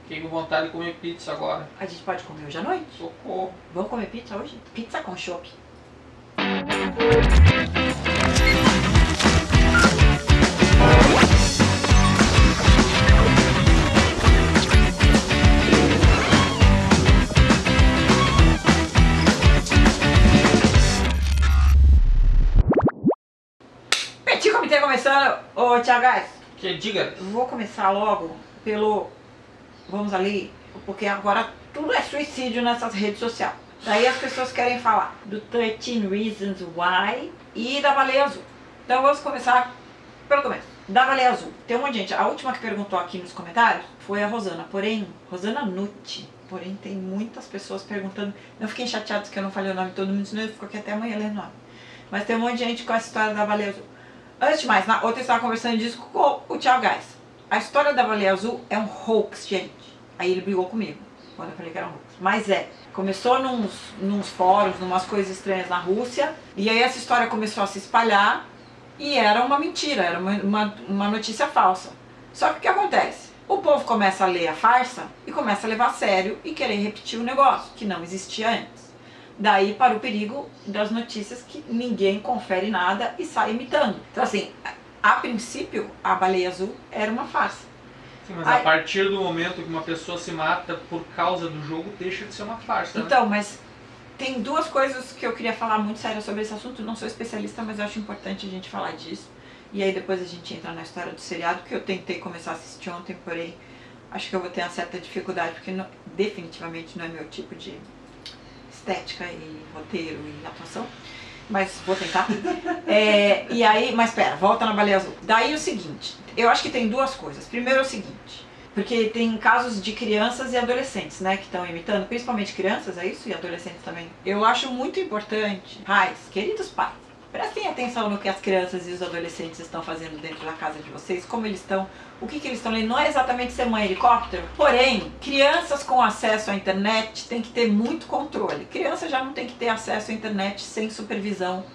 Fiquei com vontade de comer pizza agora. A gente pode comer hoje à noite? Socorro. Vamos comer pizza hoje? Pizza com chopp. Petit Comitê começando. Ô, Thiago Gás, Que diga. vou começar logo pelo... Vamos ali, porque agora tudo é suicídio nessas redes sociais. Daí as pessoas querem falar do 13 Reasons Why e da baleia azul. Então vamos começar pelo começo. Da baleia azul. Tem um monte de gente. A última que perguntou aqui nos comentários foi a Rosana. Porém, Rosana Nutti. Porém, tem muitas pessoas perguntando. Não fiquem chateados que eu não falei o nome de todo mundo, senão eu fico aqui até amanhã lendo o nome. Mas tem um monte de gente com essa história da baleia azul. Antes de mais, na outra eu estava conversando disso com o Thiago Gás. A história da baleia azul é um hoax, gente. Aí ele brigou comigo quando eu falei que era um hoax. Mas começou nos fóruns, numas coisas estranhas na Rússia. E aí essa história começou a se espalhar. E era uma mentira, era uma notícia falsa. Só que o que acontece? O povo começa a ler a farsa e começa a levar a sério e querer repetir o negócio, que não existia antes. Daí para o perigo das notícias que ninguém confere nada e sai imitando. Então assim, a princípio a baleia azul era uma farsa. Sim, mas a partir do momento que uma pessoa se mata por causa do jogo, deixa de ser uma farsa, né? Então, mas tem duas coisas que eu queria falar muito sério sobre esse assunto. Não sou especialista, mas eu acho importante a gente falar disso. E aí depois a gente entra na história do seriado, que eu tentei começar a assistir ontem, porém acho que eu vou ter uma certa dificuldade, porque definitivamente não é meu tipo de estética e roteiro e atuação. Mas vou tentar. E aí, mas pera, volta na baleia azul. Daí o seguinte, eu acho que tem duas coisas. Primeiro é o seguinte, porque tem casos de crianças e adolescentes, né, que estão imitando, principalmente crianças, é isso? E adolescentes também. Eu acho muito importante, pais, queridos pais, prestem atenção no que as crianças e os adolescentes estão fazendo dentro da casa de vocês, como eles estão, o que eles estão lendo. Não é exatamente ser mãe helicóptero, porém, crianças com acesso à internet têm que ter muito controle. Criança já não tem que ter acesso à internet sem supervisão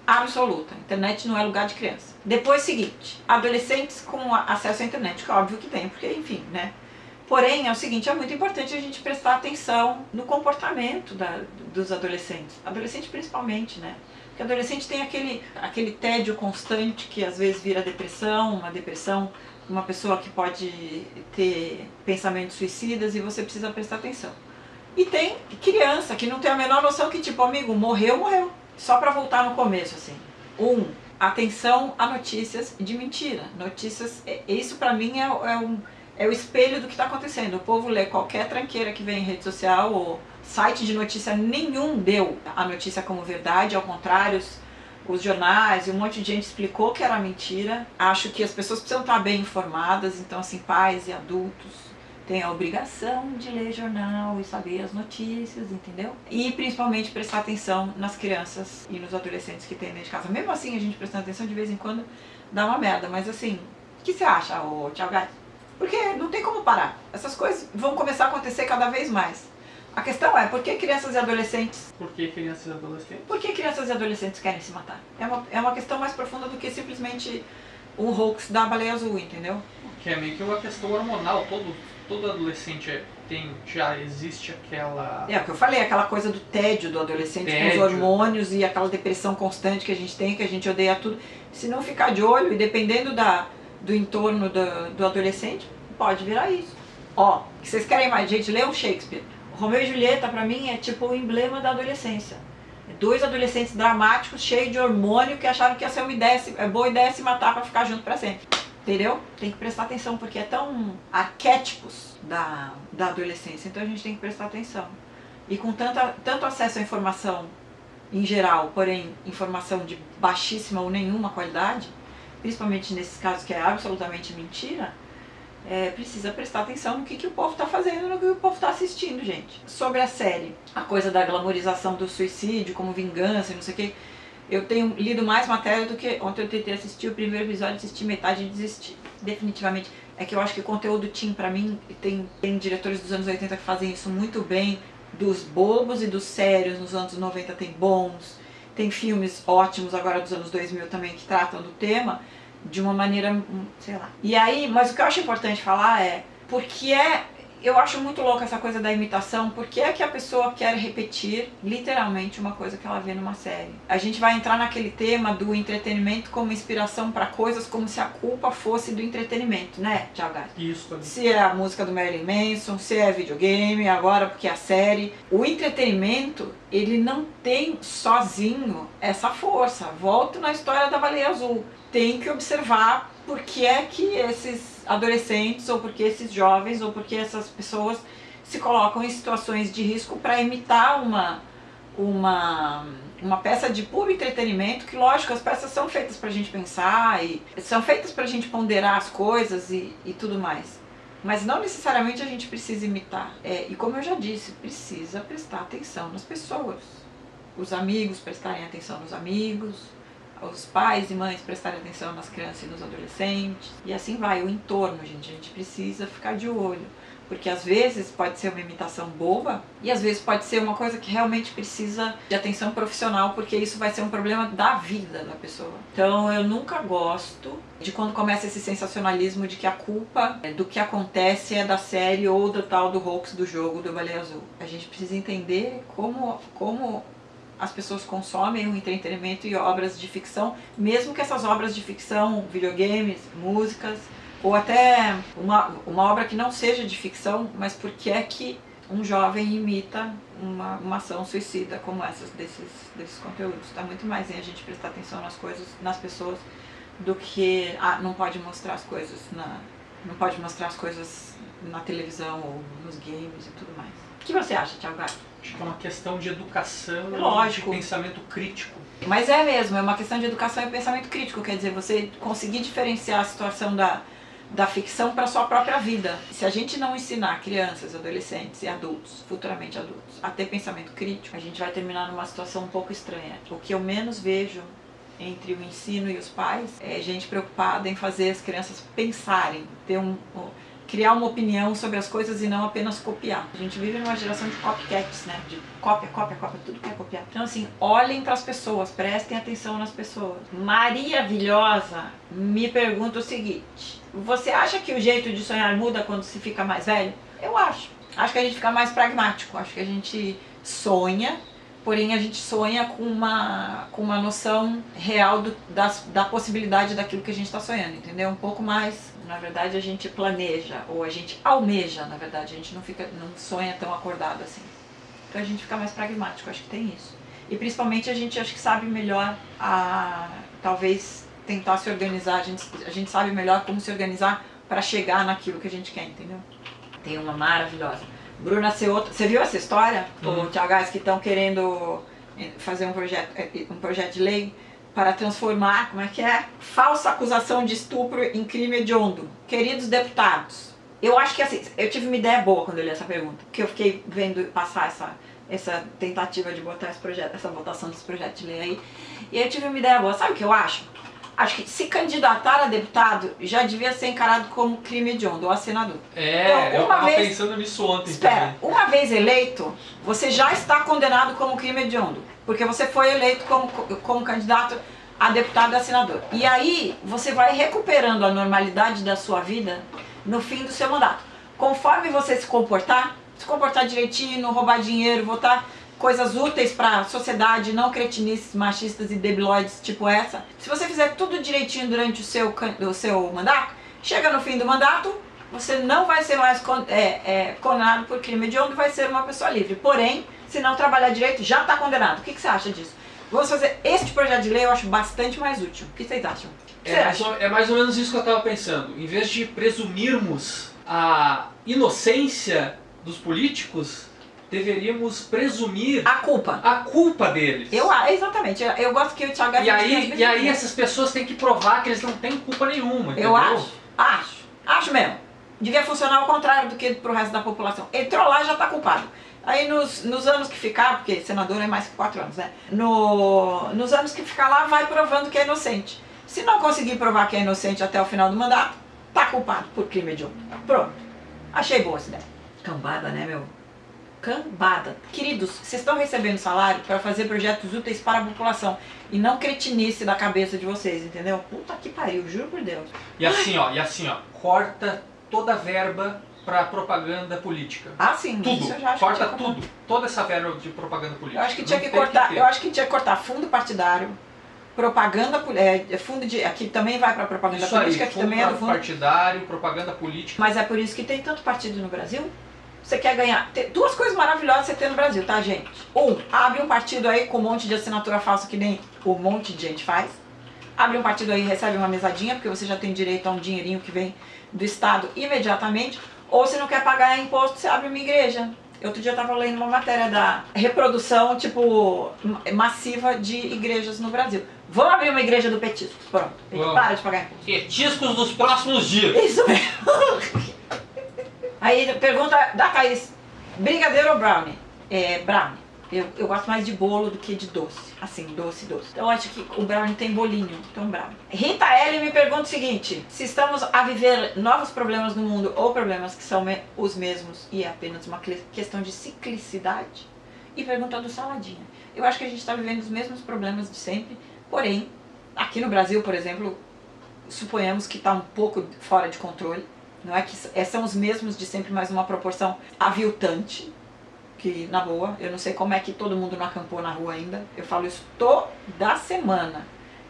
absoluta. Internet não é lugar de criança. Depois, seguinte, adolescentes com acesso à internet, que é óbvio que tem, porque enfim, né? Porém, é o seguinte, é muito importante a gente prestar atenção no comportamento dos adolescentes. Adolescente principalmente, né? Porque adolescente tem aquele tédio constante que às vezes vira depressão, uma pessoa que pode ter pensamentos suicidas e você precisa prestar atenção. E tem criança que não tem a menor noção que tipo, amigo, morreu, morreu. Só para voltar no começo, assim. Atenção a notícias de mentira. Notícias, isso pra mim é o espelho do que está acontecendo. O povo lê qualquer tranqueira que vem em rede social ou site de notícia, nenhum deu a notícia como verdade, ao contrário, os jornais e um monte de gente explicou que era mentira. Acho que as pessoas precisam estar bem informadas, então assim, pais e adultos têm a obrigação de ler jornal e saber as notícias, entendeu? E principalmente prestar atenção nas crianças e nos adolescentes que tem dentro de casa. Mesmo assim, a gente prestando atenção de vez em quando dá uma merda, mas assim, o que você acha, Thiago Gás? Porque não tem como parar. Essas coisas vão começar a acontecer cada vez mais. A questão é, por que crianças e adolescentes... Por que crianças e adolescentes? Por que crianças e adolescentes querem se matar? É uma questão mais profunda do que simplesmente um hoax da baleia azul, entendeu? Que é meio que uma questão hormonal. Todo adolescente já existe aquela... É o que eu falei, aquela coisa do tédio do adolescente com os hormônios e aquela depressão constante que a gente odeia tudo. Se não ficar de olho e dependendo do entorno do adolescente, pode virar isso. Ó, que vocês querem mais, gente, leiam Shakespeare. Romeu e Julieta, pra mim, é tipo o emblema da adolescência. Dois adolescentes dramáticos, cheios de hormônio, que acharam que ia ser boa ideia se matar pra ficar junto pra sempre. Entendeu? Tem que prestar atenção, porque é tão arquétipos da adolescência, então a gente tem que prestar atenção. E com tanto acesso à informação em geral, porém informação de baixíssima ou nenhuma qualidade, principalmente nesses casos que é absolutamente mentira, precisa prestar atenção no que o povo está fazendo, no que o povo está assistindo, gente. Sobre a série, a coisa da glamorização do suicídio como vingança e não sei o que, eu tenho lido mais matéria do que... Ontem eu tentei assistir o primeiro episódio, assisti metade e desisti. Definitivamente. É que eu acho que o conteúdo teen, pra mim, tem diretores dos anos 80 que fazem isso muito bem, dos bobos e dos sérios. Nos anos 90 tem bons, tem filmes ótimos agora dos anos 2000 também que tratam do tema de uma maneira, sei lá. E aí, mas o que eu acho importante falar é, porque Eu acho muito louca essa coisa da imitação, porque é que a pessoa quer repetir literalmente uma coisa que ela vê numa série. A gente vai entrar naquele tema do entretenimento como inspiração para coisas, como se a culpa fosse do entretenimento, né, Thiago? Isso também. Se é a música do Marilyn Manson, se é videogame, agora porque é a série. O entretenimento, ele não tem sozinho essa força. Volto na história da Baleia Azul. Tem que observar por que é que esses adolescentes, ou porque esses jovens, ou porque essas pessoas se colocam em situações de risco para imitar uma peça de puro entretenimento, que lógico, as peças são feitas pra gente pensar, e são feitas pra gente ponderar as coisas e tudo mais. Mas não necessariamente a gente precisa imitar. E como eu já disse, precisa prestar atenção nas pessoas. Os amigos prestarem atenção nos amigos, os pais e mães prestarem atenção nas crianças e nos adolescentes, e assim vai, o entorno, gente. A gente precisa ficar de olho, porque às vezes pode ser uma imitação boba, e às vezes pode ser uma coisa que realmente precisa de atenção profissional, porque isso vai ser um problema da vida da pessoa. Então eu nunca gosto de quando começa esse sensacionalismo de que a culpa do que acontece é da série ou do tal do hoax do jogo do Baleia Azul. A gente precisa entender como as pessoas consomem o entretenimento e obras de ficção, mesmo que essas obras de ficção, videogames, músicas, ou até uma obra que não seja de ficção, mas por que é que um jovem imita uma ação suicida como essas desses conteúdos. Está muito mais em a gente prestar atenção nas coisas, nas pessoas, do que não pode mostrar as coisas na televisão ou nos games e tudo mais. O que você acha, Thiago? Acho que é uma questão de educação Lógico. e de pensamento crítico. Mas é mesmo, é uma questão de educação e pensamento crítico, quer dizer, você conseguir diferenciar a situação da ficção para a sua própria vida. Se a gente não ensinar crianças, adolescentes e adultos, futuramente adultos, a ter pensamento crítico, a gente vai terminar numa situação um pouco estranha. O que eu menos vejo entre o ensino e os pais é gente preocupada em fazer as crianças pensarem, criar uma opinião sobre as coisas e não apenas copiar. A gente vive numa geração de copycats, né? De cópia, tudo quer copiar. Então assim, olhem para as pessoas, prestem atenção nas pessoas. Maravilhosa me pergunta o seguinte: você acha que o jeito de sonhar muda quando se fica mais velho? Eu acho. Acho que a gente fica mais pragmático, acho que a gente sonha, porém a gente sonha com uma noção real da possibilidade daquilo que a gente está sonhando, entendeu? Um pouco mais, na verdade, a gente planeja, ou a gente almeja, na verdade, a gente não sonha tão acordado assim. Então a gente fica mais pragmático, acho que tem isso. E principalmente a gente acho que sabe melhor talvez tentar se organizar, a gente sabe melhor como se organizar para chegar naquilo que a gente quer, entendeu? Tem uma maravilhosa. Bruna Ceoto, você viu essa história? O Thiago, que estão querendo fazer um projeto de lei para transformar, como é que é? Falsa acusação de estupro em crime hediondo. Queridos deputados, eu acho que assim, eu tive uma ideia boa quando eu li essa pergunta, porque eu fiquei vendo passar essa tentativa de botar essa votação desse projeto de lei aí, e eu tive uma ideia boa. Sabe o que eu acho? Acho que se candidatar a deputado já devia ser encarado como crime hediondo, ou a senador. Então, eu estava pensando nisso ontem. Espera, uma vez eleito, você já está condenado como crime hediondo, porque você foi eleito como candidato a deputado e a senador. E aí, você vai recuperando a normalidade da sua vida no fim do seu mandato. Conforme você se comportar direitinho, não roubar dinheiro, votar coisas úteis para a sociedade, não cretinices machistas e debilóides tipo essa. Se você fizer tudo direitinho durante o seu mandato, chega no fim do mandato, você não vai ser mais condenado por crime hediondo, vai ser uma pessoa livre. Porém, se não trabalhar direito, já está condenado. O que você acha disso? Vamos fazer este projeto de lei, eu acho bastante mais útil. O que vocês acham? É mais ou menos isso que eu estava pensando. Em vez de presumirmos a inocência dos políticos, deveríamos presumir a culpa deles. Exatamente. Eu gosto que o Thiago... E aí essas pessoas têm que provar que eles não têm culpa nenhuma, entendeu? Eu acho mesmo. Devia funcionar ao contrário do que pro resto da população. Entrou lá, já está culpado. Aí nos anos que ficar, porque senador é mais que 4 anos, né? Nos anos que ficar lá, vai provando que é inocente. Se não conseguir provar que é inocente até o final do mandato, tá culpado por crime hediondo. Pronto. Achei boa essa ideia. Cambada, né, meu? Cambada. Queridos, vocês estão recebendo salário para fazer projetos úteis para a população e não cretinice da cabeça de vocês, entendeu? Puta que pariu, juro por Deus. E assim, ó, corta toda a verba para propaganda política. Ah, sim, Tudo. isso eu já acho Corta que tinha que tudo. Toda essa verba de propaganda política. Eu acho que tinha Não que tem cortar, ter. eu acho que tinha que cortar fundo partidário, propaganda, fundo de, aqui também vai para propaganda Isso política, aí, aqui também é do fundo. partidário, propaganda política. Mas é por isso que tem tanto partido no Brasil. Você quer ganhar, tem duas coisas maravilhosas você tem no Brasil, tá, gente? Abre um partido aí com um monte de assinatura falsa que nem um monte de gente faz. Abre um partido aí e recebe uma mesadinha, porque você já tem direito a um dinheirinho que vem do Estado imediatamente. Ou se não quer pagar imposto, você abre uma igreja. Outro dia eu estava lendo uma matéria da reprodução, tipo, massiva de igrejas no Brasil. Vamos abrir uma igreja do petisco. Pronto. A gente para de pagar imposto. Petiscos dos próximos dias. Isso mesmo. Aí pergunta da Thaís, brigadeiro ou brownie? Brownie. Eu gosto mais de bolo do que de doce. Assim, doce. Então eu acho que o brownie tem bolinho, então brownie. Rita L me pergunta o seguinte: se estamos a viver novos problemas no mundo ou problemas que são os mesmos e é apenas uma questão de ciclicidade? E pergunta do Saladinha. Eu acho que a gente está vivendo os mesmos problemas de sempre, porém, aqui no Brasil, por exemplo, suponhamos que está um pouco fora de controle. Não é que são os mesmos de sempre, mas uma proporção aviltante. Que, na boa, eu não sei como é que todo mundo não acampou na rua ainda. Eu falo isso toda semana.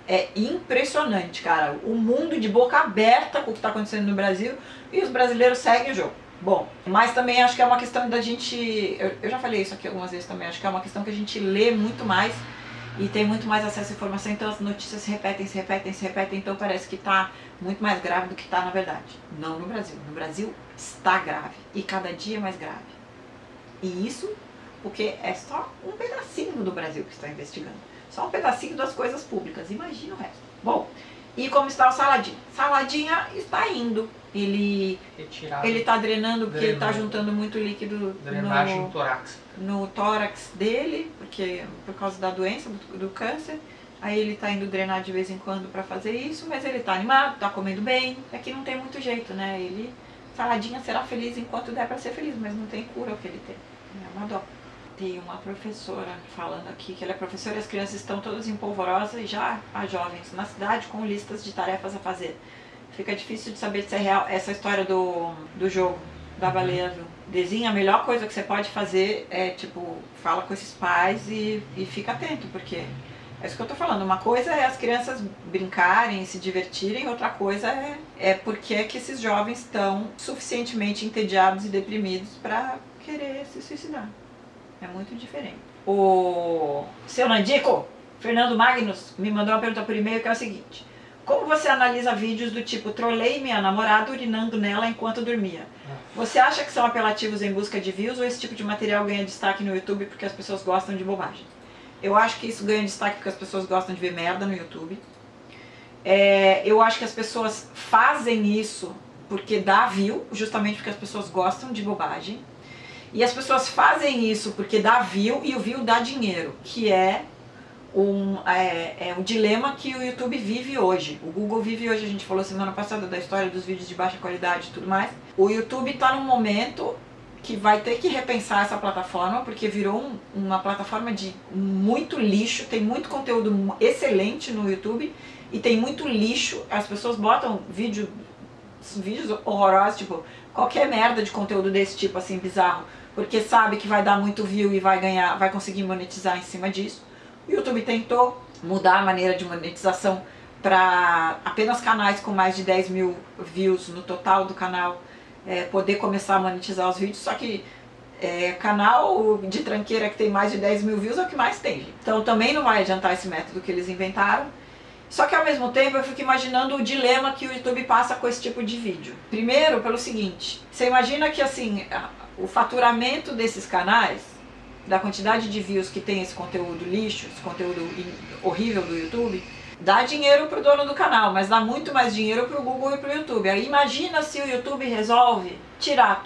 É impressionante, cara. O mundo de boca aberta com o que está acontecendo no Brasil e os brasileiros seguem o jogo. Bom, mas também acho que é uma questão da gente... Eu já falei isso aqui algumas vezes também. Acho que é uma questão que a gente lê muito mais e tem muito mais acesso à informação. Então as notícias se repetem. Então parece que está muito mais grave do que está na verdade. Não no Brasil. No Brasil está grave. E cada dia mais grave. E isso porque é só um pedacinho do Brasil que está investigando. Só um pedacinho das coisas públicas. Imagina o resto. Bom, e como está o Saladinha? Saladinha está indo. Ele está drenando porque ele está juntando muito líquido Drenagem no tórax dele, porque por causa da doença, do câncer. Aí ele está indo drenar de vez em quando para fazer isso, mas ele está animado, está comendo bem. É que não tem muito jeito, né? Saladinha será feliz enquanto der para ser feliz, mas não tem cura o que ele tem. É uma dó. Tem uma professora falando aqui que ela é professora e as crianças estão todas em polvorosa e já há jovens na cidade com listas de tarefas a fazer. Fica difícil de saber se é real essa história do jogo da baleia azul. Dezinha, a melhor coisa que você pode fazer é, tipo, fala com esses pais e fica atento, porque é isso que eu tô falando. Uma coisa é as crianças brincarem, se divertirem, outra coisa é porque é que esses jovens estão suficientemente entediados e deprimidos para querer se suicidar. É muito diferente. O seu Nandico, Fernando Magnus, me mandou uma pergunta por e-mail que é o seguinte: como você analisa vídeos do tipo trolei minha namorada urinando nela enquanto dormia? Você acha que são apelativos em busca de views ou esse tipo de material ganha destaque no YouTube porque as pessoas gostam de bobagem? Eu acho que isso ganha destaque porque as pessoas gostam de ver merda no YouTube. Eu acho que as pessoas fazem isso porque dá view, justamente porque as pessoas gostam de bobagem. E as pessoas fazem isso porque dá view e o view dá dinheiro, que é um dilema que o YouTube vive hoje. O Google vive hoje, a gente falou semana passada da história dos vídeos de baixa qualidade e tudo mais. O YouTube está num momento que vai ter que repensar essa plataforma, porque virou uma plataforma de muito lixo, tem muito conteúdo excelente no YouTube e tem muito lixo. As pessoas botam vídeos horrorosos, tipo, qualquer merda de conteúdo desse tipo, assim, bizarro, porque sabe que vai dar muito view e vai conseguir monetizar em cima disso. O YouTube tentou mudar a maneira de monetização para apenas canais com mais de 10 mil views no total do canal poder começar a monetizar os vídeos, só que canal de tranqueira que tem mais de 10 mil views é o que mais tem. Então também não vai adiantar esse método que eles inventaram. Só que ao mesmo tempo eu fico imaginando o dilema que o YouTube passa com esse tipo de vídeo. Primeiro, pelo seguinte, você imagina que assim, o faturamento desses canais, da quantidade de views que tem esse conteúdo lixo, esse conteúdo horrível do YouTube, dá dinheiro pro dono do canal, mas dá muito mais dinheiro pro Google e pro YouTube. Aí imagina se o YouTube resolve tirar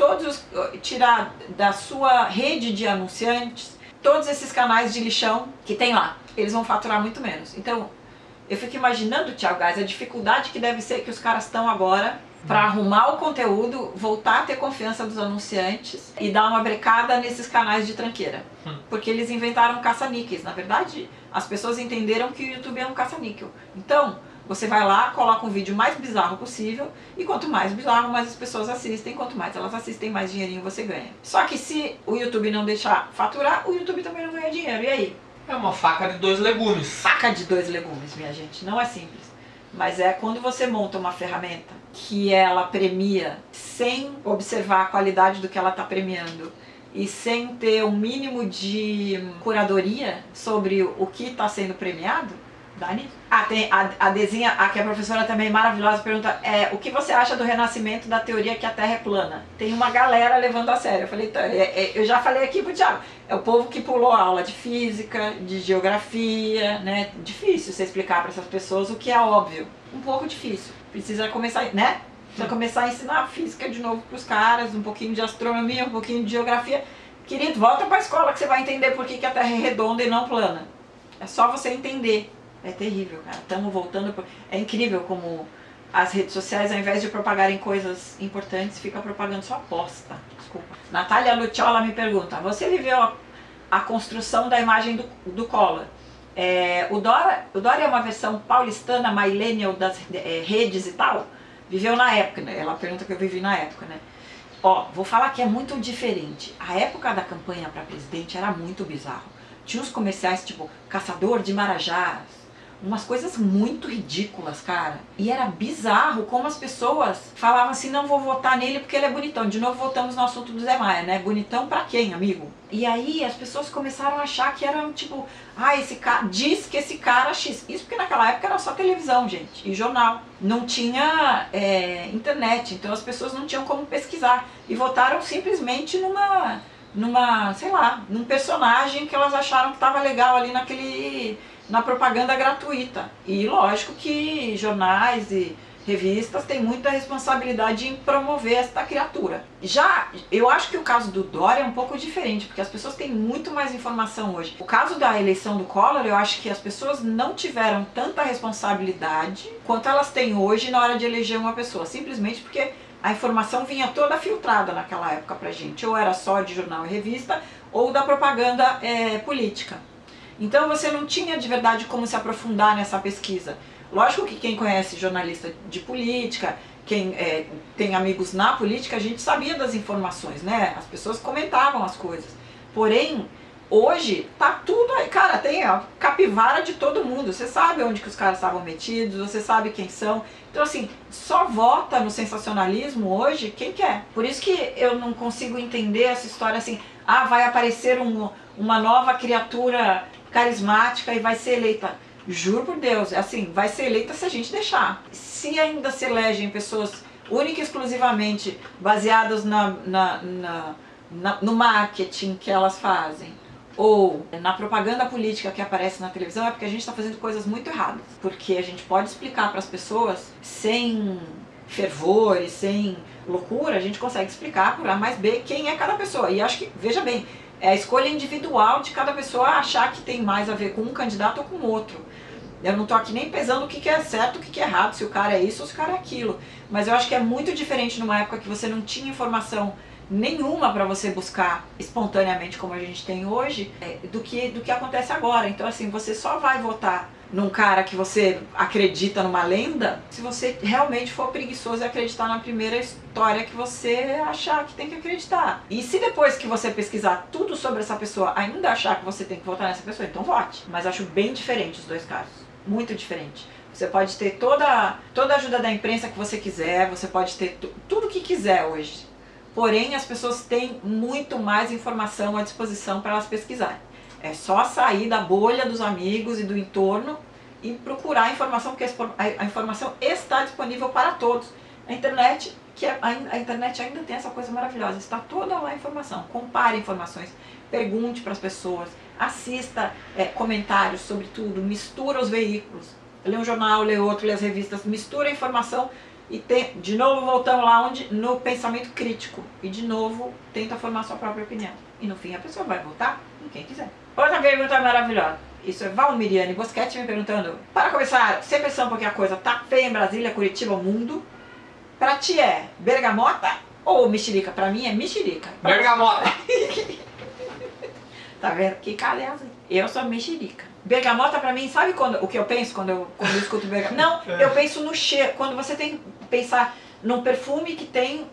da sua rede de anunciantes todos esses canais de lixão que tem lá. Eles vão faturar muito menos. Então, eu fico imaginando, Thiago Gás, a dificuldade que deve ser que os caras estão agora para arrumar o conteúdo, voltar a ter confiança dos anunciantes e dar uma brecada nesses canais de tranqueira. Porque eles inventaram caça-níqueis. Na verdade, as pessoas entenderam que o YouTube é um caça-níquel. Então, Você vai lá, coloca um vídeo mais bizarro possível, e quanto mais bizarro, mais as pessoas assistem, quanto mais elas assistem, mais dinheirinho você ganha. Só que se o YouTube não deixar faturar, o YouTube também não ganha dinheiro, e aí? É uma faca de dois legumes. Faca de dois legumes, minha gente, não é simples. Mas é quando você monta uma ferramenta que ela premia sem observar a qualidade do que ela está premiando e sem ter um mínimo de curadoria sobre o que está sendo premiado, dá nisso. Tem a Dezinha, que é a professora também maravilhosa, pergunta, o que você acha do renascimento da teoria que a Terra é plana? Tem uma galera levando a sério. Eu falei, eu já falei aqui pro Thiago, é o povo que pulou a aula de física, de geografia, né? Difícil você explicar para essas pessoas o que é óbvio. Um pouco difícil. Precisa começar, né? Precisa começar a ensinar física de novo pros caras, um pouquinho de astronomia, um pouquinho de geografia. Querido, volta pra escola que você vai entender por que a Terra é redonda e não plana. É só você entender. É terrível, cara. Estamos voltando... É incrível como as redes sociais, ao invés de propagarem coisas importantes, fica propagando só bosta. Desculpa. Natália Luciola me pergunta, você viveu a construção da imagem do Collor? O Dória é uma versão paulistana, millennial das redes e tal? Viveu na época, né? Ela pergunta que eu vivi na época, né? Ó, vou falar que é muito diferente. A época da campanha para presidente era muito bizarro. Tinha uns comerciais tipo Caçador de Marajás, umas coisas muito ridículas, cara. E era bizarro como as pessoas falavam assim, não vou votar nele porque ele é bonitão. De novo voltamos no assunto do Zé Maia, né? Bonitão pra quem, amigo? E aí as pessoas começaram a achar que era tipo, esse cara, diz que esse cara X. Isso porque naquela época era só televisão, gente, e jornal. Não tinha internet, então as pessoas não tinham como pesquisar. E votaram simplesmente sei lá, num personagem que elas acharam que tava legal ali na propaganda gratuita. E lógico que jornais e revistas têm muita responsabilidade em promover esta criatura. Já, eu acho que o caso do Dória é um pouco diferente, porque as pessoas têm muito mais informação hoje. O caso da eleição do Collor, eu acho que as pessoas não tiveram tanta responsabilidade quanto elas têm hoje na hora de eleger uma pessoa, simplesmente porque a informação vinha toda filtrada naquela época pra gente, ou era só de jornal e revista, ou da propaganda política. Então você não tinha de verdade como se aprofundar nessa pesquisa. Lógico que quem conhece jornalista de política, quem tem amigos na política, a gente sabia das informações, né? As pessoas comentavam as coisas. Porém, hoje tá tudo aí, cara, tem a capivara de todo mundo. Você sabe onde que os caras estavam metidos, você sabe quem são. Então assim, só vota no sensacionalismo hoje quem quer. Por isso que eu não consigo entender essa história assim, vai aparecer uma nova criatura carismática e vai ser eleita. Juro por Deus, assim, vai ser eleita se a gente deixar. Se ainda se elegem pessoas única e exclusivamente baseadas no marketing que elas fazem, ou na propaganda política que aparece na televisão, é porque a gente está fazendo coisas muito erradas. Porque a gente pode explicar para as pessoas sem fervor e sem loucura, a gente consegue explicar por A mais B quem é cada pessoa. E acho que, veja bem, é a escolha individual de cada pessoa achar que tem mais a ver com um candidato ou com outro. Eu não estou aqui nem pesando o que é certo, o que é errado, se o cara é isso ou se o cara é aquilo. Mas eu acho que é muito diferente numa época que você não tinha informação nenhuma para você buscar espontaneamente, como a gente tem hoje, do que acontece agora. Então assim, você só vai votar num cara que você acredita numa lenda se você realmente for preguiçoso e acreditar na primeira história que você achar que tem que acreditar. E se depois que você pesquisar tudo sobre essa pessoa ainda achar que você tem que votar nessa pessoa, então vote. Mas acho bem diferente os dois casos. Muito diferente. Você pode ter toda a ajuda da imprensa que você quiser, você pode ter tudo o que quiser hoje. Porém, as pessoas têm muito mais informação à disposição para elas pesquisarem. É só sair da bolha dos amigos e do entorno e procurar a informação, porque a informação está disponível para todos. A internet, a internet ainda tem essa coisa maravilhosa, está toda lá a informação. Compare informações, pergunte para as pessoas, assista comentários sobre tudo, mistura os veículos. Lê um jornal, lê outro, lê as revistas, mistura a informação. E de novo voltamos lá no pensamento crítico. E de novo tenta formar sua própria opinião. E no fim a pessoa vai votar em quem quiser. Outra pergunta maravilhosa. Isso é Valmiriane Boschetti me perguntando: para começar, sem pressão porque a coisa tá feia em Brasília, Curitiba, o mundo. Pra ti é bergamota ou mexerica? Pra mim é mexerica. Bergamota! Tá vendo? Que caleza. Eu sou mexerica. Bergamota pra mim, sabe o que eu penso quando eu escuto bergamota? Não, eu penso no cheiro. Quando você tem que pensar num perfume que tem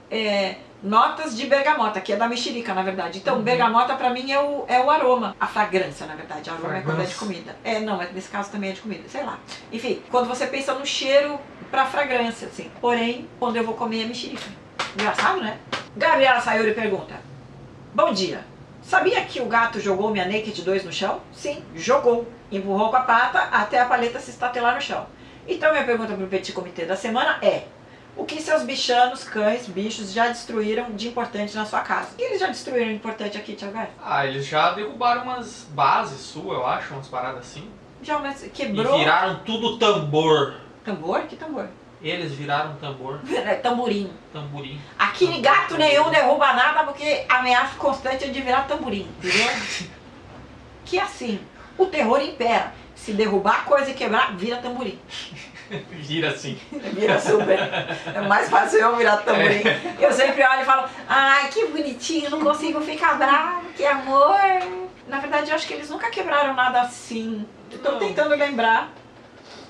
notas de bergamota, que é da mexerica, na verdade. Então, bergamota pra mim é o aroma, a fragrância, na verdade. Aroma é quando é de comida. Não, nesse caso também é de comida, sei lá. Enfim, quando você pensa no cheiro pra fragrância, assim. Porém, quando eu vou comer é mexerica. Engraçado, né? Gabriela Sayuri pergunta: bom dia. Sabia que o gato jogou minha Naked 2 no chão? Sim, jogou. Empurrou com a pata até a paleta se estatelar no chão. Então minha pergunta para o Petit Comitê da semana é: o que seus bichanos, cães, bichos já destruíram de importante na sua casa? O que eles já destruíram de importante aqui, Thiago? Eles já derrubaram umas bases suas, eu acho, umas paradas assim. Já, mas quebrou... E viraram tudo tambor. Tambor? Que tambor? Eles viraram tambor. Tamborim. Tamborim. Aqui gato nenhum derruba nada porque a ameaça constante é de virar tamborim, entendeu? Que assim, o terror impera. Se derrubar coisa e quebrar, vira tamborim. Vira assim. Vira super. É mais fácil eu virar tamborim. Eu sempre olho e falo: ai, que bonitinho, não consigo ficar bravo, que amor. Na verdade, eu acho que eles nunca quebraram nada assim. Estou tentando lembrar.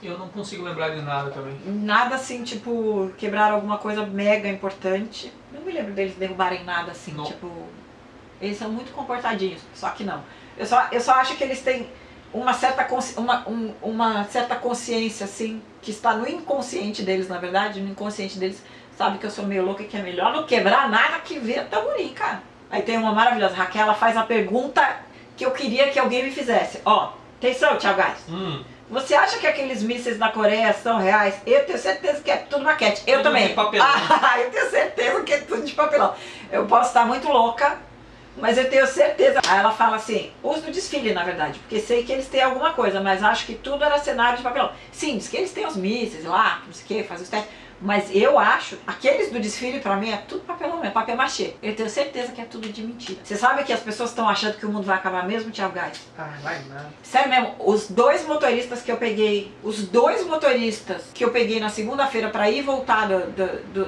Eu não consigo lembrar de nada também. Nada assim, tipo, quebraram alguma coisa mega importante. Não me lembro deles derrubarem nada assim, não. Tipo... Eles são muito comportadinhos, só que não. Eu só acho que eles têm uma certa consciência, assim, que está no inconsciente deles, na verdade. No inconsciente deles, sabe que eu sou meio louca e que é melhor não quebrar nada que vira tamborim, cara. Aí tem uma maravilhosa, Raquel, ela faz a pergunta que eu queria que alguém me fizesse. Ó, atenção, Thiago Gás. Você acha que aqueles mísseis na Coreia são reais? Eu tenho certeza que é tudo maquete. Eu tudo também. De papelão. Eu tenho certeza que é tudo de papelão. Eu posso estar muito louca, mas eu tenho certeza. Aí ela fala assim, uso do desfile, na verdade, porque sei que eles têm alguma coisa, mas acho que tudo era cenário de papelão. Sim, diz que eles têm os mísseis lá, não sei o que, fazem os testes. Mas eu acho, aqueles do desfile pra mim é tudo papelão, é papel machê. Eu tenho certeza que é tudo de mentira. Você sabe que as pessoas estão achando que o mundo vai acabar mesmo, Thiago Gás? Vai nada. Sério mesmo, os dois motoristas que eu peguei na segunda-feira pra ir e voltar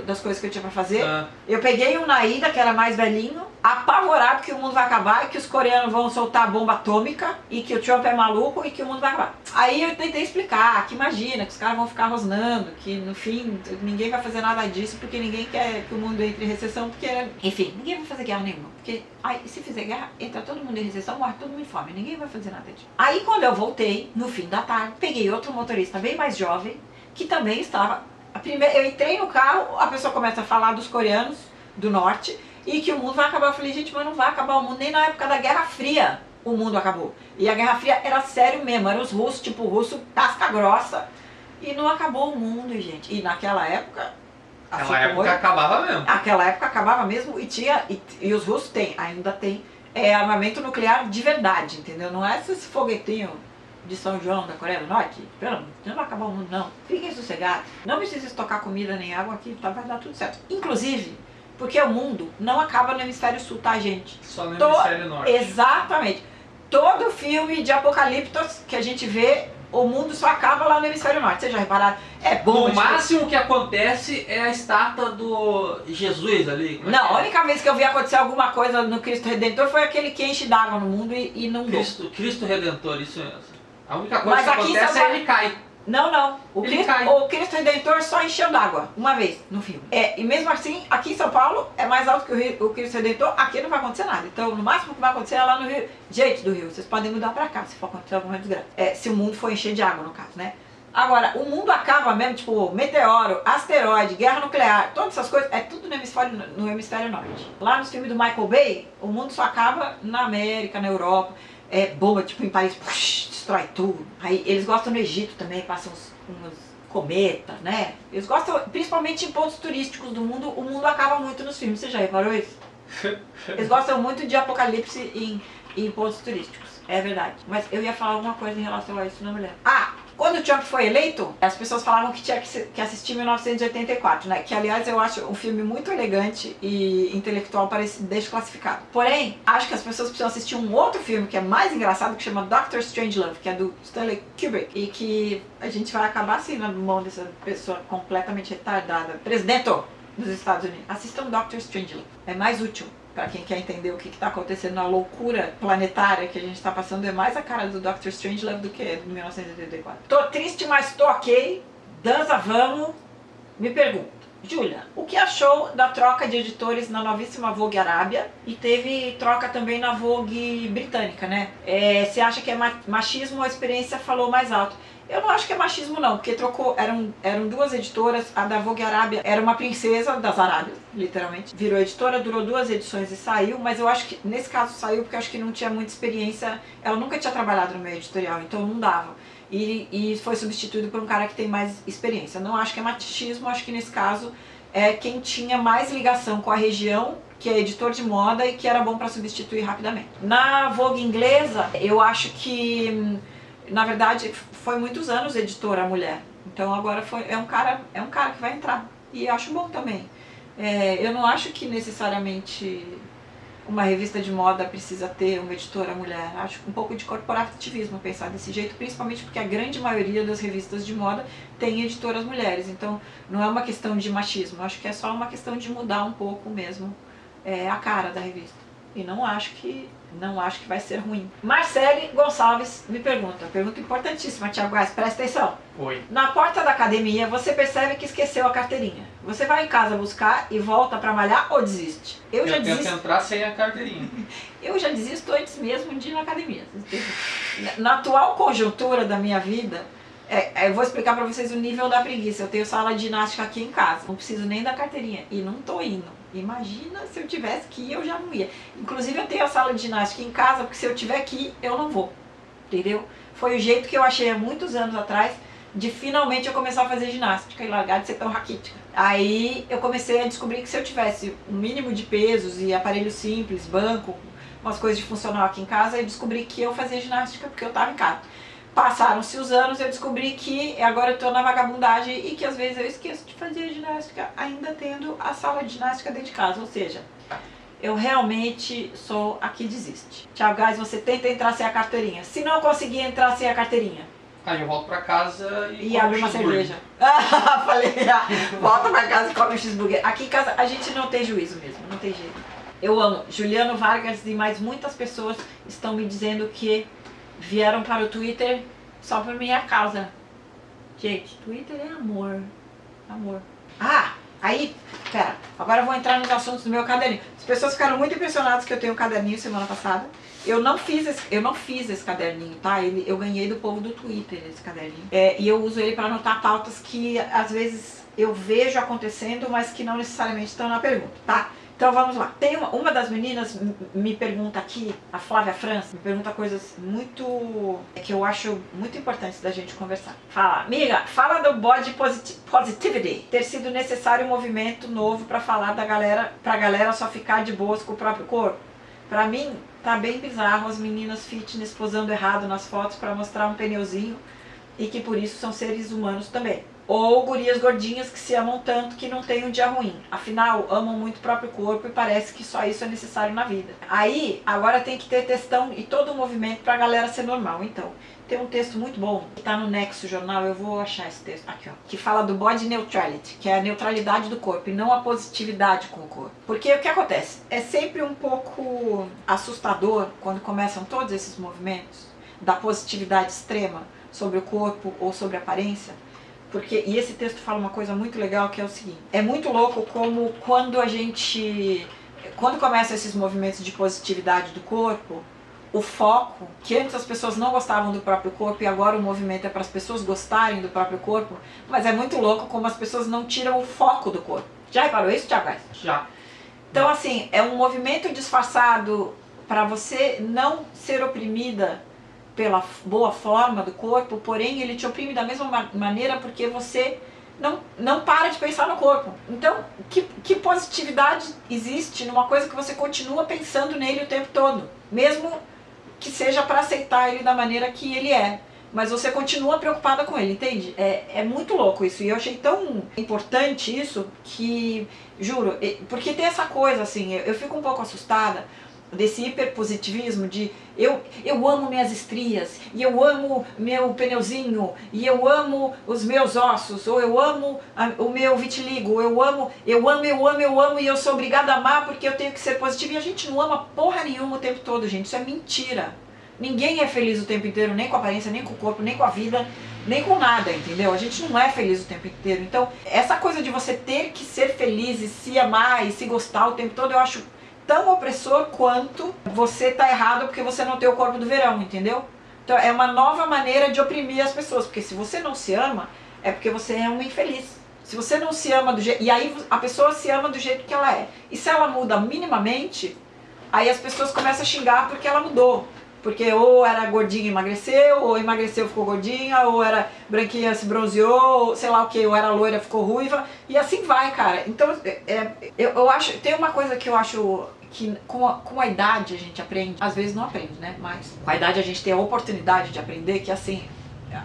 das coisas que eu tinha pra fazer, eu peguei um na ida, que era mais velhinho, apavorado que o mundo vai acabar e que os coreanos vão soltar bomba atômica e que o Trump é maluco e que o mundo vai acabar. Aí eu tentei explicar que imagina, que os caras vão ficar rosnando, que no fim ninguém vai fazer nada disso porque ninguém quer que o mundo entre em recessão, porque, enfim, ninguém vai fazer guerra nenhuma. Porque aí, se fizer guerra, entra todo mundo em recessão, morre todo mundo em fome, ninguém vai fazer nada disso. Aí quando eu voltei, no fim da tarde, peguei outro motorista bem mais jovem, que também estava... Eu entrei no carro, a pessoa começa a falar dos coreanos do norte, e que o mundo vai acabar. Eu falei, gente, mas não vai acabar o mundo, nem na época da Guerra Fria o mundo acabou. E a Guerra Fria era sério mesmo, eram os russos, tipo russo, casca grossa, e não acabou o mundo, gente. E naquela época... Aquela época acabava mesmo. Aquela época acabava mesmo e os russos ainda tem armamento nuclear de verdade, entendeu? Não é esses foguetinhos de São João da Coreia do Norte. Pelo amor, não vai acabar o mundo, não. Fiquem sossegados. Não precisa estocar comida nem água aqui, tá? Vai dar tudo certo. Inclusive, porque o mundo não acaba no hemisfério sul, tá, gente? Só no hemisfério norte. Exatamente. Todo filme de apocaliptos que a gente vê, o mundo só acaba lá no hemisfério norte. Vocês já repararam? É bom. O máximo que acontece é a estátua do Jesus ali. Não, a única vez que eu vi acontecer alguma coisa no Cristo Redentor foi aquele que enche d'água no mundo e não deu. Cristo Redentor, isso mesmo. A única coisa Mas que acontece é ele cai. Não. O Cristo Redentor só encheu d'água uma vez no filme. E mesmo assim, aqui em São Paulo é mais alto que o Cristo Redentor, aqui não vai acontecer nada. Então, no máximo que vai acontecer é lá no Rio. Gente do Rio, vocês podem mudar pra cá se for acontecer alguma desgraça. Se o mundo for encher de água, no caso, né? Agora, o mundo acaba mesmo, tipo, meteoro, asteroide, guerra nuclear, todas essas coisas, é tudo no hemisfério norte. Lá nos filmes do Michael Bay, o mundo só acaba na América, na Europa. Bomba, tipo, em Paris, destrói tudo. Aí eles gostam no Egito também, passam uns cometas, né? Eles gostam, principalmente em pontos turísticos do mundo, o mundo acaba muito nos filmes. Você já reparou isso? Eles gostam muito de apocalipse em pontos turísticos. É verdade. Mas eu ia falar alguma coisa em relação a isso, não me lembro. Quando o Trump foi eleito, as pessoas falavam que tinha que assistir 1984, né? Que, aliás, eu acho um filme muito elegante e intelectual para esse desclassificado. Porém, acho que as pessoas precisam assistir um outro filme que é mais engraçado, que chama Dr. Strangelove, que é do Stanley Kubrick. E que a gente vai acabar assim na mão dessa pessoa completamente retardada. Presidente dos Estados Unidos. Assistam Dr. Strangelove. É mais útil Pra quem quer entender o que tá acontecendo na loucura planetária que a gente tá passando, é mais a cara do Dr. Strangelove do que do 1984. Tô triste, mas tô ok. Dança, vamos. Me pergunto, Júlia, o que achou da troca de editores na novíssima Vogue Arábia? E teve troca também na Vogue britânica, né? Você acha que é machismo ou a experiência falou mais alto? Eu não acho que é machismo não, porque trocou, eram duas editoras, a da Vogue Arábia era uma princesa das Arábias, literalmente. Virou editora, durou 2 edições e saiu, mas eu acho que, nesse caso saiu porque eu acho que não tinha muita experiência, ela nunca tinha trabalhado no meio editorial, então não dava. E foi substituído por um cara que tem mais experiência. Não acho que é machismo, acho que nesse caso é quem tinha mais ligação com a região, que é editor de moda e que era bom para substituir rapidamente. Na Vogue inglesa, eu acho que, na verdade, foi muitos anos editora a mulher. Então agora é um cara que vai entrar. E acho bom também. Eu não acho que necessariamente uma revista de moda precisa ter uma editora mulher. Acho um pouco de corporativismo pensar desse jeito, principalmente porque a grande maioria das revistas de moda tem editoras mulheres. Então não é uma questão de machismo, acho que é só uma questão de mudar um pouco mesmo a cara da revista. E não acho que vai ser ruim. Marcele Gonçalves me pergunta importantíssima, Thiago Gás, presta atenção. Oi. Na porta da academia, você percebe que esqueceu a carteirinha. Você vai em casa buscar e volta pra malhar ou desiste? Eu tento entrar sem a carteirinha. Eu já desisto antes mesmo de ir na academia. Na atual conjuntura da minha vida, eu vou explicar pra vocês o nível da preguiça. Eu tenho sala de ginástica aqui em casa, não preciso nem da carteirinha e não tô indo. Imagina se eu tivesse que ir, eu já não ia. Inclusive eu tenho a sala de ginástica em casa, porque se eu tiver que ir, eu não vou. Entendeu? Foi o jeito que eu achei há muitos anos atrás de finalmente eu começar a fazer ginástica e largar de ser tão raquítica. Aí eu comecei a descobrir que se eu tivesse um mínimo de pesos e aparelho simples, banco, umas coisas de funcional aqui em casa, eu descobri que eu fazia ginástica porque eu estava em casa. Passaram-se os anos, eu descobri que agora eu estou na vagabundagem e que às vezes eu esqueço de fazer ginástica ainda tendo a sala de ginástica dentro de casa, ou seja, eu realmente sou a que desiste. Thiago Gás, você tenta entrar sem a carteirinha. Se não conseguir entrar sem a carteirinha, aí eu volto pra casa e abre uma cerveja. Falei, volta pra casa e come um cheeseburger. Aqui em casa a gente não tem juízo mesmo, não tem jeito. Eu amo. Juliano Vargas e mais muitas pessoas estão me dizendo que vieram para o Twitter só por minha causa. Gente, Twitter é amor. Amor. Aí, pera, agora eu vou entrar nos assuntos do meu caderninho. As pessoas ficaram muito impressionadas que eu tenho um caderninho semana passada. Eu não fiz esse caderninho, tá? Eu ganhei do povo do Twitter esse caderninho. E eu uso ele para anotar pautas que às vezes eu vejo acontecendo, mas que não necessariamente estão na pergunta, tá? Então vamos lá. Tem uma das meninas me pergunta aqui, a Flávia França, me pergunta coisas que eu acho muito importantes da gente conversar. Fala, amiga, fala do body positivity, ter sido necessário um movimento novo pra falar pra galera só ficar de boas com o próprio corpo. Pra mim, tá bem bizarro as meninas fitness posando errado nas fotos pra mostrar um pneuzinho e que por isso são seres humanos também. Ou gurias gordinhas que se amam tanto que não tem um dia ruim. Afinal, amam muito o próprio corpo e parece que só isso é necessário na vida. Aí, agora tem que ter textão e todo um movimento pra galera ser normal. Então, tem um texto muito bom, que tá no Nexo Jornal, eu vou achar esse texto aqui, ó. Que fala do body neutrality, que é a neutralidade do corpo e não a positividade com o corpo. Porque o que acontece? É sempre um pouco assustador quando começam todos esses movimentos da positividade extrema sobre o corpo ou sobre a aparência. E esse texto fala uma coisa muito legal, que é o seguinte: é muito louco como quando começam esses movimentos de positividade do corpo, o foco, que antes as pessoas não gostavam do próprio corpo e agora o movimento é para as pessoas gostarem do próprio corpo, mas é muito louco como as pessoas não tiram o foco do corpo. Já reparou isso, Thiago? Já. Então assim, é um movimento disfarçado para você não ser oprimida pela boa forma do corpo, porém ele te oprime da mesma maneira porque você não para de pensar no corpo. Então, que positividade existe numa coisa que você continua pensando nele o tempo todo? Mesmo que seja para aceitar ele da maneira que ele é. Mas você continua preocupada com ele, entende? É muito louco isso. E eu achei tão importante isso que, juro, porque tem essa coisa assim, eu fico um pouco assustada desse hiperpositivismo de eu amo minhas estrias, e eu amo meu pneuzinho, e eu amo os meus ossos, ou eu amo o meu vitiligo, eu amo, e eu sou obrigada a amar porque eu tenho que ser positiva. E a gente não ama porra nenhuma o tempo todo, gente, isso é mentira. Ninguém é feliz o tempo inteiro, nem com a aparência, nem com o corpo, nem com a vida, nem com nada, entendeu? A gente não é feliz o tempo inteiro. Então, essa coisa de você ter que ser feliz e se amar e se gostar o tempo todo, eu acho tão opressor quanto você tá errado porque você não tem o corpo do verão, entendeu? Então é uma nova maneira de oprimir as pessoas, porque se você não se ama, é porque você é uma infeliz. Se você não se ama do jeito... E aí a pessoa se ama do jeito que ela é. E se ela muda minimamente, aí as pessoas começam a xingar porque ela mudou. Porque ou era gordinha e emagreceu, ou emagreceu e ficou gordinha, ou era branquinha se bronzeou, ou sei lá o que, ou era loira ficou ruiva, e assim vai, cara. Então, eu acho, tem uma coisa que eu acho que com a idade a gente aprende, às vezes não aprende, né, mas com a idade a gente tem a oportunidade de aprender, que assim,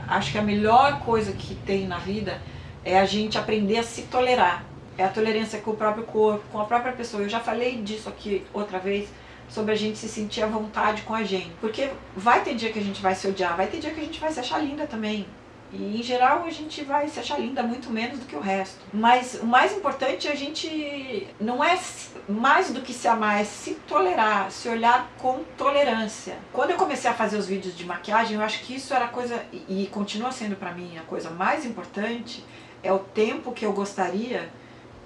acho que a melhor coisa que tem na vida é a gente aprender a se tolerar. É a tolerância com o próprio corpo, com a própria pessoa. Eu já falei disso aqui outra vez, sobre a gente se sentir à vontade com a gente. Porque vai ter dia que a gente vai se odiar, vai ter dia que a gente vai se achar linda também. E em geral a gente vai se achar linda muito menos do que o resto. Mas o mais importante é a gente, não é mais do que se amar, é se tolerar, se olhar com tolerância. Quando eu comecei a fazer os vídeos de maquiagem, eu acho que isso era a coisa, e continua sendo pra mim a coisa mais importante, é o tempo que eu gostaria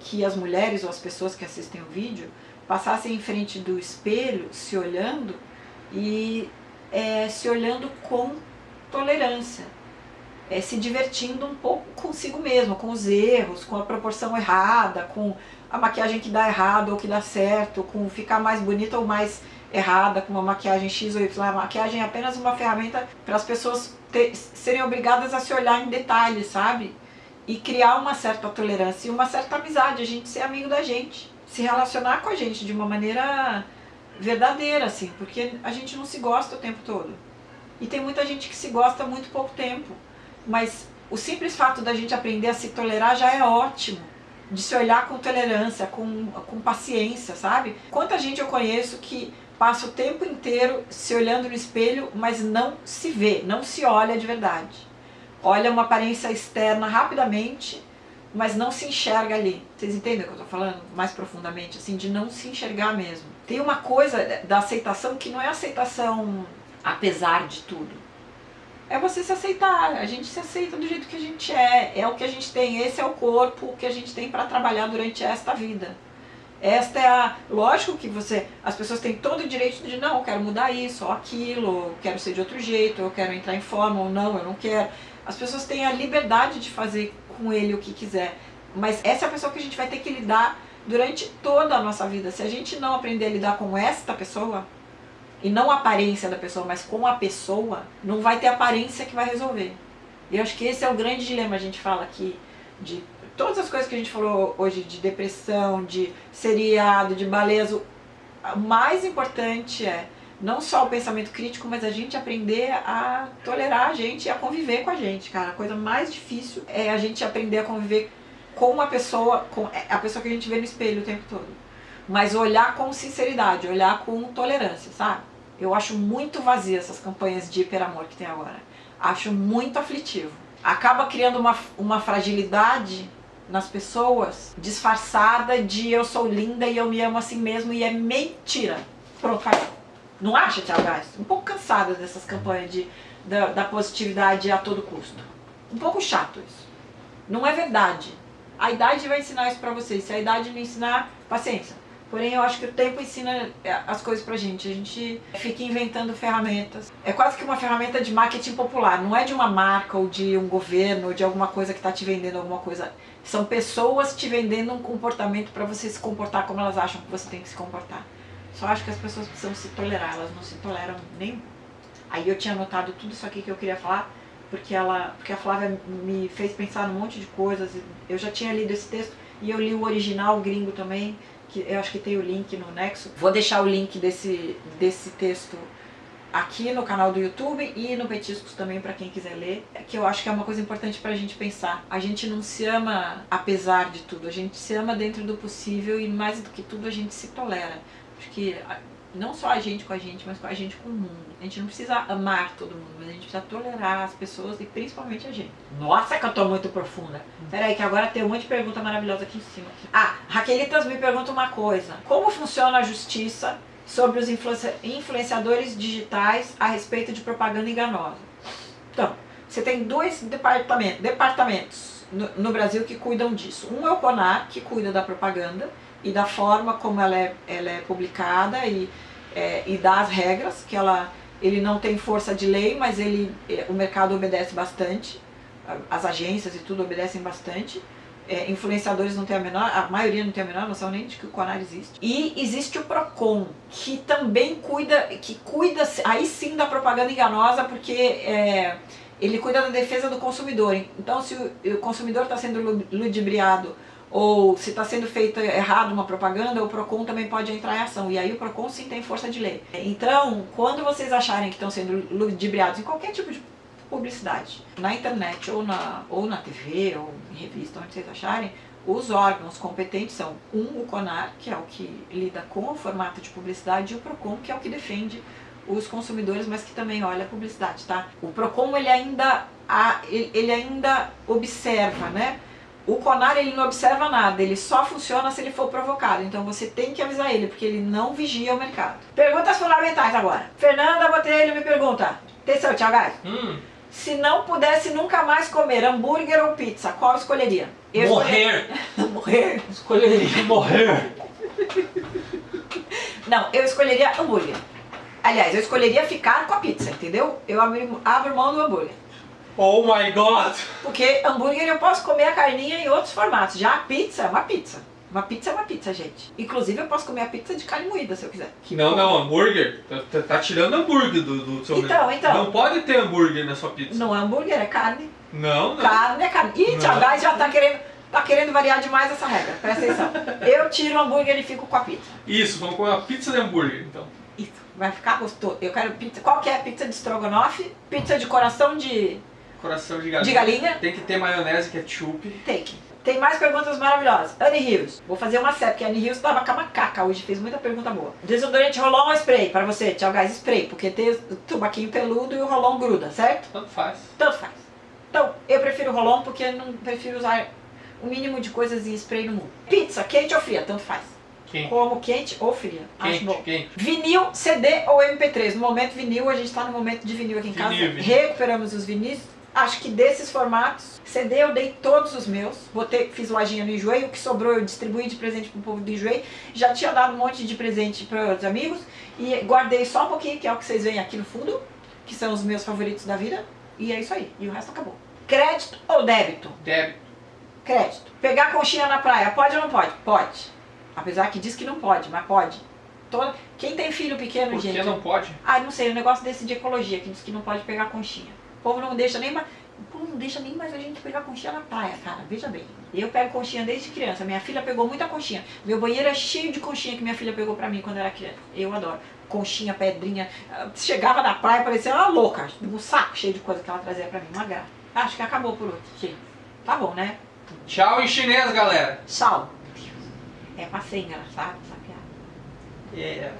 que as mulheres ou as pessoas que assistem o vídeo passassem em frente do espelho, se olhando e se olhando com tolerância, se divertindo um pouco consigo mesmo, com os erros, com a proporção errada, com a maquiagem que dá errado ou que dá certo, com ficar mais bonita ou mais errada, com uma maquiagem X ou Y. A maquiagem é apenas uma ferramenta para as pessoas serem obrigadas a se olhar em detalhes, sabe? E criar uma certa tolerância e uma certa amizade, a gente ser amigo da gente, se relacionar com a gente de uma maneira verdadeira, assim, porque a gente não se gosta o tempo todo. E tem muita gente que se gosta há muito pouco tempo, mas o simples fato da gente aprender a se tolerar já é ótimo, de se olhar com tolerância, com paciência, sabe? Quanta gente eu conheço que passa o tempo inteiro se olhando no espelho, mas não se vê, não se olha de verdade. Olha uma aparência externa rapidamente, mas não se enxerga ali. Vocês entendem o que eu tô falando? Mais profundamente, assim, de não se enxergar mesmo. Tem uma coisa da aceitação que não é aceitação apesar de tudo. É você se aceitar, a gente se aceita do jeito que a gente é o que a gente tem, esse é o corpo que a gente tem para trabalhar durante esta vida. Esta é a... Lógico que as pessoas têm todo o direito de não, eu quero mudar isso ou aquilo, eu quero ser de outro jeito, eu quero entrar em forma ou não, eu não quero. As pessoas têm a liberdade de fazer com ele o que quiser, mas essa é a pessoa que a gente vai ter que lidar durante toda a nossa vida. Se a gente não aprender a lidar com esta pessoa, e não a aparência da pessoa, mas com a pessoa, não vai ter aparência que vai resolver. E eu acho que esse é o grande dilema. A gente fala aqui de todas as coisas que a gente falou hoje, de depressão, de seriado, de baleias. O mais importante é não só o pensamento crítico, mas a gente aprender a tolerar a gente e a conviver com a gente, cara. A coisa mais difícil é a gente aprender a conviver com a pessoa que a gente vê no espelho o tempo todo. Mas olhar com sinceridade, olhar com tolerância, sabe? Eu acho muito vazia essas campanhas de hiperamor que tem agora. Acho muito aflitivo. Acaba criando uma fragilidade nas pessoas, disfarçada de eu sou linda e eu me amo assim mesmo, e é mentira. Pronto, acabou. Não acha, Thiago Gás? Um pouco cansada dessas campanhas da positividade a todo custo. Um pouco chato isso. Não é verdade. A idade vai ensinar isso pra vocês. Se a idade não ensinar, paciência. Porém, eu acho que o tempo ensina as coisas pra gente. A gente fica inventando ferramentas. É quase que uma ferramenta de marketing popular. Não é de uma marca ou de um governo ou de alguma coisa que tá te vendendo alguma coisa. São pessoas te vendendo um comportamento pra você se comportar como elas acham que você tem que se comportar. Só acho que as pessoas precisam se tolerar. Elas não se toleram nem... Aí eu tinha anotado tudo isso aqui que eu queria falar, porque a Flávia me fez pensar num monte de coisas. Eu já tinha lido esse texto e eu li o original gringo também, que eu acho que tem o link no Nexo. Vou deixar o link desse texto aqui no canal do YouTube e no Petiscos também para quem quiser ler, que eu acho que é uma coisa importante pra gente pensar. A gente não se ama apesar de tudo, a gente se ama dentro do possível e mais do que tudo a gente se tolera. Acho que Não só a gente com a gente, mas com a gente com o mundo. A gente não precisa amar todo mundo, mas a gente precisa tolerar as pessoas e principalmente a gente. Nossa, que eu tô muito profunda. Peraí, que agora tem um monte de pergunta maravilhosa aqui em cima. Ah, Raquelitas me pergunta uma coisa. Como funciona a justiça sobre os influenciadores digitais a respeito de propaganda enganosa? Então, você tem dois departamentos no Brasil que cuidam disso. Um é o CONAR, que cuida da propaganda e da forma como ela é publicada e dá as regras, que ele não tem força de lei, mas o mercado obedece bastante, as agências e tudo obedecem bastante. Influenciadores não tem a maioria não tem a menor noção nem de que o CONAR existe. E existe o PROCON, que também cuida aí sim da propaganda enganosa, porque ele cuida da defesa do consumidor. Então, se o consumidor está sendo ludibriado ou se está sendo feita errado uma propaganda, o PROCON também pode entrar em ação. E aí o PROCON sim tem força de lei. Então, quando vocês acharem que estão sendo ludibriados em qualquer tipo de publicidade, na internet ou na TV ou em revista, onde vocês acharem, os órgãos competentes são o CONAR, que é o que lida com o formato de publicidade, e o PROCON, que é o que defende os consumidores, mas que também olha a publicidade, tá? O PROCON, ele ainda observa, né? O CONAR, ele não observa nada, ele só funciona se ele for provocado, então você tem que avisar ele, porque ele não vigia o mercado. Perguntas fundamentais agora. Fernanda Botelho me pergunta, atenção, Thiago Gás. Se não pudesse nunca mais comer hambúrguer ou pizza, qual escolheria? Morrer! Morrer? Escolheria morrer! Não, eu escolheria hambúrguer. Aliás, eu escolheria ficar com a pizza, entendeu? Eu abro mão do hambúrguer. Oh my god! Porque hambúrguer eu posso comer a carninha em outros formatos. Já a pizza é uma pizza. Uma pizza é uma pizza, gente. Inclusive eu posso comer a pizza de carne moída, se eu quiser. Não, hambúrguer. Tá tirando hambúrguer do seu Então. Não pode ter hambúrguer na sua pizza. Não é hambúrguer, é carne. Não. Carne é carne. Ih, Thiago Gás já tá querendo variar demais essa regra. Presta atenção. Eu tiro o hambúrguer e fico com a pizza. Isso, vamos comer uma pizza de hambúrguer, então. Isso, vai ficar gostoso. Eu quero pizza. Qual que é? Pizza de estrogonofe? Pizza de coração de galinha? Tem que ter maionese, ketchup. Tem mais perguntas maravilhosas. Annie Rios. Vou fazer uma série, porque a Annie Rios tava com a macaca hoje, fez muita pergunta boa. Desodorante Rolon ou spray? Pra você, Thiago Gás, spray, porque tem o tubaquinho peludo e o Rolon gruda, certo? Tanto faz. Então, eu prefiro o Rolon porque eu não prefiro usar o mínimo de coisas em spray no mundo. Pizza, quente ou fria? Tanto faz. Quente. Como quente ou fria. Acho bom. Quente. Vinil, CD ou MP3? No momento vinil, a gente tá no momento de vinil aqui em casa. Vinil. Recuperamos os vinis. Acho que desses formatos, CD eu dei todos os meus, fiz lojinha no Enjoei, o que sobrou eu distribuí de presente pro povo do Enjoei, já tinha dado um monte de presente para os amigos e guardei só um pouquinho, que é o que vocês veem aqui no fundo, que são os meus favoritos da vida, e é isso aí, e o resto acabou. Crédito ou débito? Débito. Crédito. Pegar conchinha na praia, pode ou não pode? Pode. Apesar que diz que não pode, mas pode. Quem tem filho pequeno, gente... Por que não pode? Ah, não sei, o negócio desse de ecologia, que diz que não pode pegar conchinha. O povo não deixa nem mais a gente pegar conchinha na praia, cara. Veja bem. Eu pego conchinha desde criança. Minha filha pegou muita conchinha. Meu banheiro é cheio de conchinha que minha filha pegou pra mim quando eu era criança. Eu adoro. Conchinha, pedrinha. Chegava na praia, parecia uma louca. Um saco cheio de coisa que ela trazia pra mim. Uma graça. Acho que acabou por hoje, gente. Tá bom, né? Tchau em chinês, galera. Tchau. É pra ser engraçado essa piada. Yeah.